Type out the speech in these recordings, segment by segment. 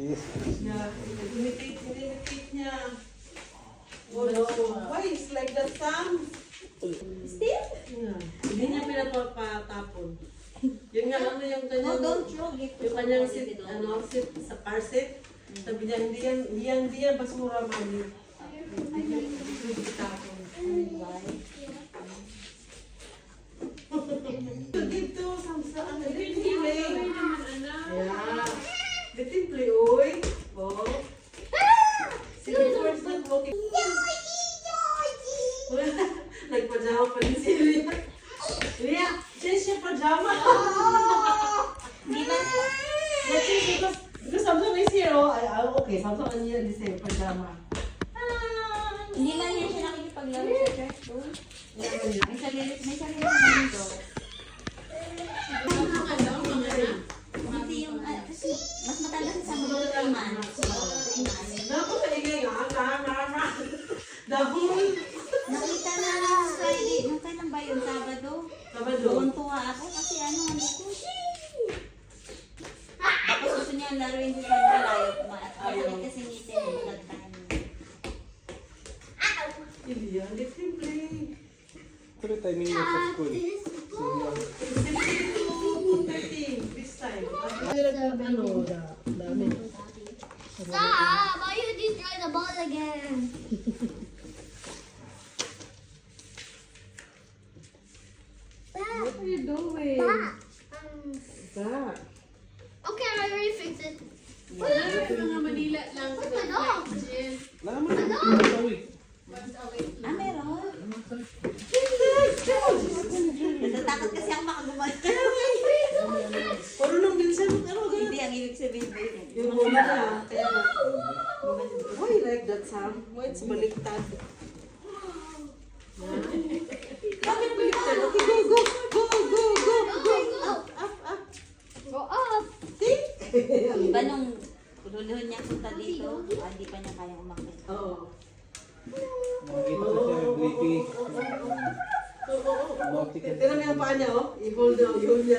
Yeah, imitate niya. Oh no, why it's like the sun? Still? Yeah. Hindi niya pinapatapon. Yun nga, ano yung kanyang... No, don't throw it. Yung kanyang seat, seat sa car seat. Sabi niya, hindi yan basura, mami. Hindi tapon. Dito, sa ano, timple. Yeah. The timple, oy. Oh. Sige, first not walking. Nagpajama pa rin si Lia. Lia, change your pajama. Di ba? Let's see, because Samsung is here, oh. Okay, Samsung and Lia the same pajama. Hindi man yan siya nakikipaglaro sa church doon. May sarili naman ito. Kasi yung, kasi mas matagal sa mga naman. Naku, kaingay nga. Dahul. Nakita na lang sa Friday. Nung kailan ba yun? Sabado? Sabado. Tuwan-tuwa ako kasi ano ko. Tapos gusto niya laruin sa malayo. Ayaw kasi ngitin yung nagtahan. Hindi yan, let's play. Pero timing mo sa school. 2:30 this time. Ano, dami. Stop! Why you destroy the ball again? What are you doing? That. Okay, I already fixed it. Mga Manila lang. Where's my dog? Laman na ito. Ah, meron? Natatakot kasi ako makagumad. Marunong minsan, ano ganun? Hindi, ang ibig sabihin ba yun? Yung huli na. Kaya nga. Why you like that, Sam? Why it's baliktad? Bakit baliktad? Okay, go, go, go, go, go, go. Up, up, up. Go up. See? Iba nung luluhod niya punta dito, hindi pa niya kaya umakit. Oo. Nakikita ko siya, Blippi. Tira mo yung paa niya, oh. I-hold na, i-hold niya.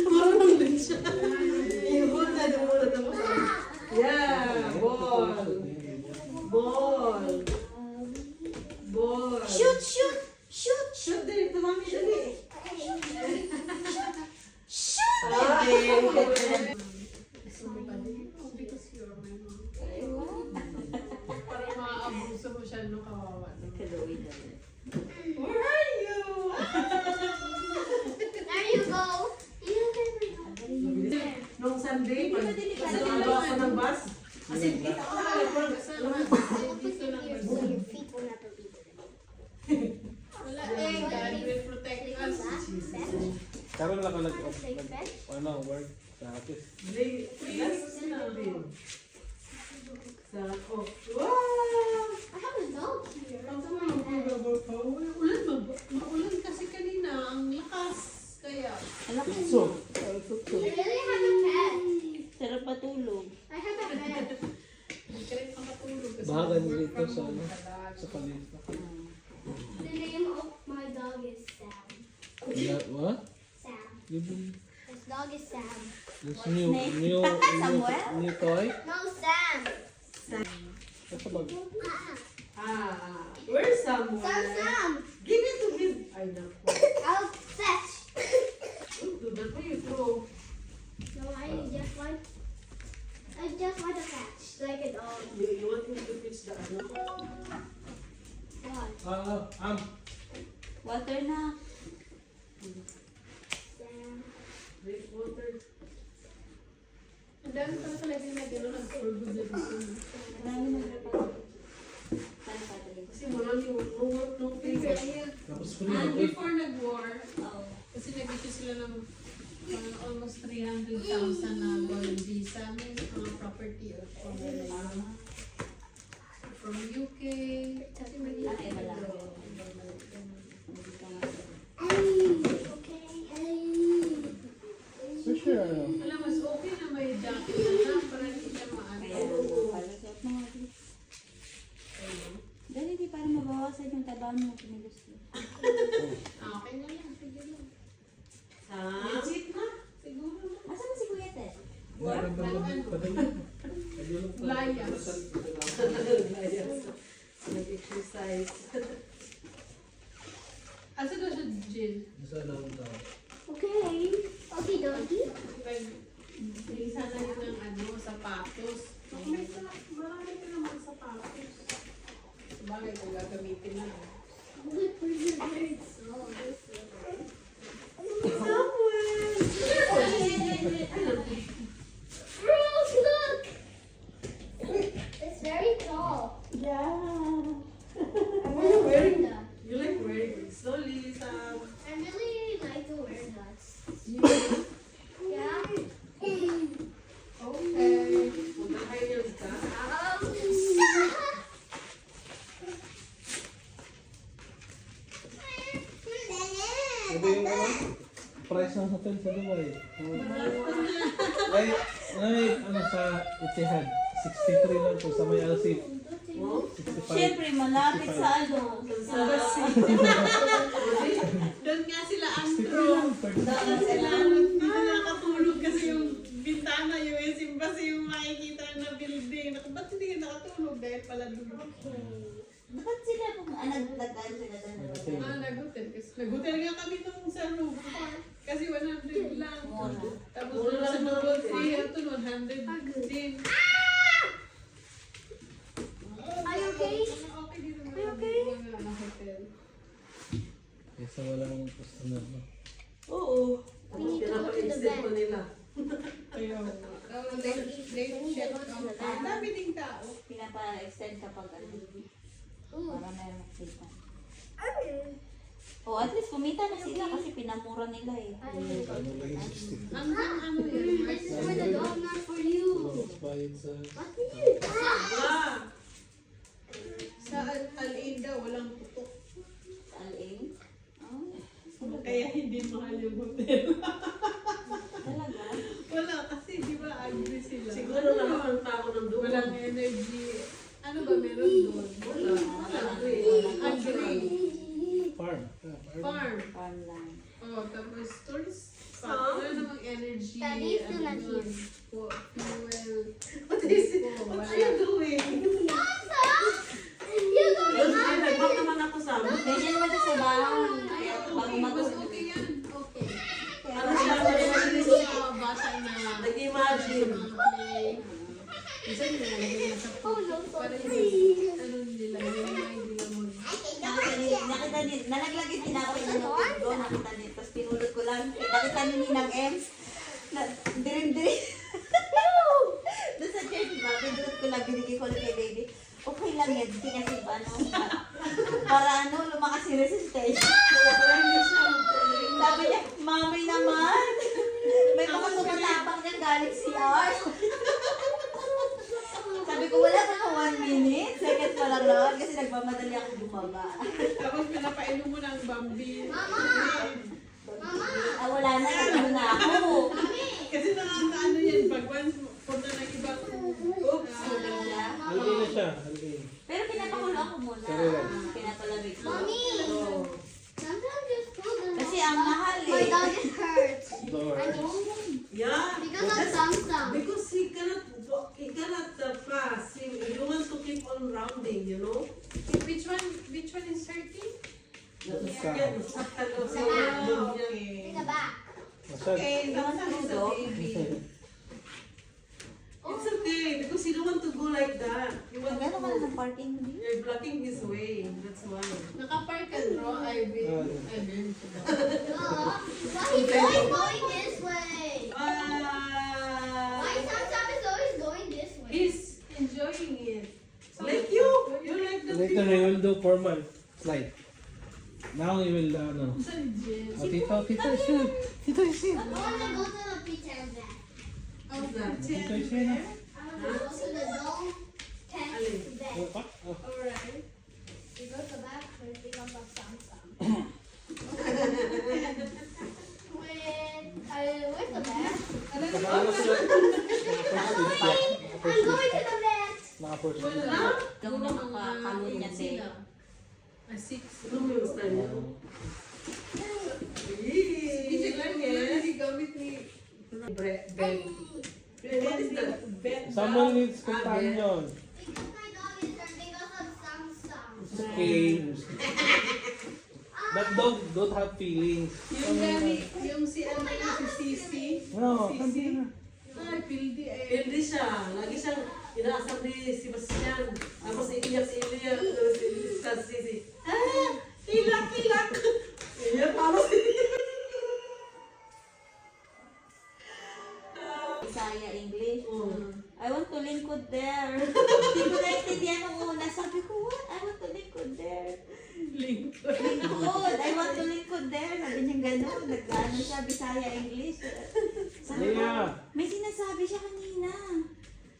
Marunong din siya. I-hold na, dumula tapos. Yeah, ball. Ball. Ball. Shoot, shoot, shoot, Shoot din, tumami, dali. shoot! Okay. Parang maaabuso mo siya nung kawawa. Where are you? There you go. Nung Sunday, pag ako ng bus, kasi kita ko na, Dito lang. So your feet will never be dirty. Wala eh. God will protect us. Karoon lang ka work sa office. last Sunday. Sa, oh, wow! I have a dog here. Maulan kasi kanina. Ang lakas. Kaya. So, I really have a pet. Sarap patulog. I have a pet. Hindi ka rin makatulog. kasi bahagan work dito from sa home ano, ka lagi. sa palista. The name of my dog is Sam. What? Sam. Yung His dog is Sam. new toy? No, Sam. Ito ba? Where's someone? Sam. Give it to him. Ay, naku. I'll fetch. Do that for you, throw. No, I just want to catch like a dog. You want him to fix the ano? What? Water na. Sam. Drink water. Ang dami pala talaga na gano'n nag-orgo dito. Marami na repot. Saan patuloy? Kasi marami no work, no pay. Tapos ko And na before nag-war, Oo. kasi nag-issue sila ng almost 300,000 na gold visa. May mga property from UK. Kasi may Ay, wala. Okay. for sure, ano? Alam, mas okay na may jacket na lang para hindi siya maano. Kaya palusot mo nga. Dali, di para mabawasan yung tabahan mo kinilos ko. Okay na lang. Sige lang. Legit na. Siguro na. Asan na si Kuya Ted? Layas. Nag-exercise. Asa daw siya, Jill? Isa lang daw. Okay. Okay, donkey. Isa na yun ng sapatos. Marami ka naman sapatos. Bagay kung gagamitin na. Look where your birds. Oh, this Brooke, look! It's very tall. Yeah. I'm really wearing that. You like wearing it. Slowly, Sam. I really like to wear that. Yeah. Okay. Mag-high heels ka. Ano yung price ng hotel sa Dubai? Ay, sa Etihad. 63 lang po sa may Alsip. Oh. 65. Siyempre, malapit sa sa Doon nga sila ang 63 lang. Doon sila hindi nakatulog kasi yung bintana, yung embassy, yung makikita na building. Ba't hindi ka nakatulog? Dahil pala doon. Bakit sila nagtagal sila doon? Nag-hotel. Nag-hotel nga kami nung sa room. Kasi 100 lang. Mura. Tapos Mura lang sa naman. Dubai, 100 din. Are you okay? Okay din naman. Are you okay? Mga hotel. Kesa walang customer. No? Oo. We need to go to the Pinapa-extend bed. pa nila. Kaya, late check out. Ang dami ding tao. Pinapa-extend kapag Ooh. para meron makita. Oh, at least kumita na sila kasi pinamura nila eh. Ano lang yung 60. Hanggang ano yun? This is for the dog, not for you. Mas bayad sa... What do you do? Ah! Sa Al-Ain daw, walang putok. Alin? Oh, Kaya hindi mahal yung hotel. talaga? Wala, kasi di ba agree sila. Siguro lahat ng tao ng doon. Walang energy. Ano ba meron doon? Wala. Wala. Agree. Farm. Farm. Farm lang. Oh, tapos tourist spot. Wala namang energy. Daddy, still not doon. here. Fuel. What is it? What are you doing? Masa! You're Doon, going ay, nag-walk naman ako sa Ganyan naman siya sa bahay. Bago Mas matulog. okay yan. Okay. Ano siya? Sa bata na Nag-imagine. play. Isa nila sa Oh, no, Parang sorry. ano nila, yung idea mo. Nakita ni, nalaglag yung tinapay ng tubig ko, nakita niya, tapos pinulot ko lang, nakita ni Ninang Ems, na dirim-dirim. Doon sa church ba, pinulot ko lang, binigay ko lang kay baby. Okay lang yan, hindi kasi ba, ano, para ano, lumakas yung resistance. Sabi niya, mami naman, may mga tumatapang niya galing si R. Sabi ko, wala pa na 1 minute, seconds pa lang naman, kasi nagmamadali ako bumaba. Tapos pinapainom mo ng Bambi. Mama! Mama! Ah, wala na, nagano na ako. Kasi nakakaano yan, pag once punta ng ibang oops. Halgay na siya. Halgay. Pero pinapakulo ako muna. Sarili. Pinapalamig ko. Mommy! Oh. Sometimes it's cold and Kasi ang mahal my eh. dog it hurts. Door. I know. Yeah. Because of Samsung. Because he cannot pass. You want to keep on rounding, you know? Which one is 30? Yeah. So, In the back. Masag. Okay, Naman that's sa the ludo. baby. it's okay because you don't want to go like that. You want Magkano ka na to ng parking mo? you're blocking his way. That's why. Nakapark ka, bro. I've been. Why he's always going this way? Why Samsung is always going this way? He's enjoying it. like you. You like the Later we will do formal slide. Now we will ano. Saan, Jen? Oh, tito isin. Tito isin. I want to go to the pretend bed. Oh, Tito Jen. isin. I want to go to the dome tent bed. Alright. We go to back and pick up a Samsung. Where's the bed? Nakaano sila. I'm going to the bed. Naka-first Wala. Daw na makakamot niya din. Sila. 6. Ano yung style niya? Hindi lang yan. Hindi gamit ni Bed. Someone needs companion. Because my dog is hurt because of Samsung. It's okay. But dog don't have feelings. Yung gani, yung si ano yung si Sisi. No, Sisi. Ay, pildi eh. Hindi siya. Lagi siyang inaasam ni Sebastian. Tapos iiyak si Ilya. Si Sisi. Ah! Ilak, ilak! Iyak parang Bisaya, English. Oh. I want to lingkod there. Hindi ko naintindihan nung una. Sabi ko, what? I want to lingkod there. Lingkod. Lingkod. I want to lingkod there. Sabi niya gano'n. Nag-ano siya, Bisaya, English. Sabi ko, Yeah. may sinasabi siya kanina.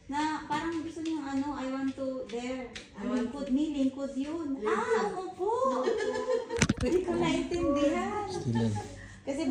Na parang gusto niya ano, I want to there. Lingkod me, lingkod yun. Ah, oo po. Hindi ko naintindihan. Kasi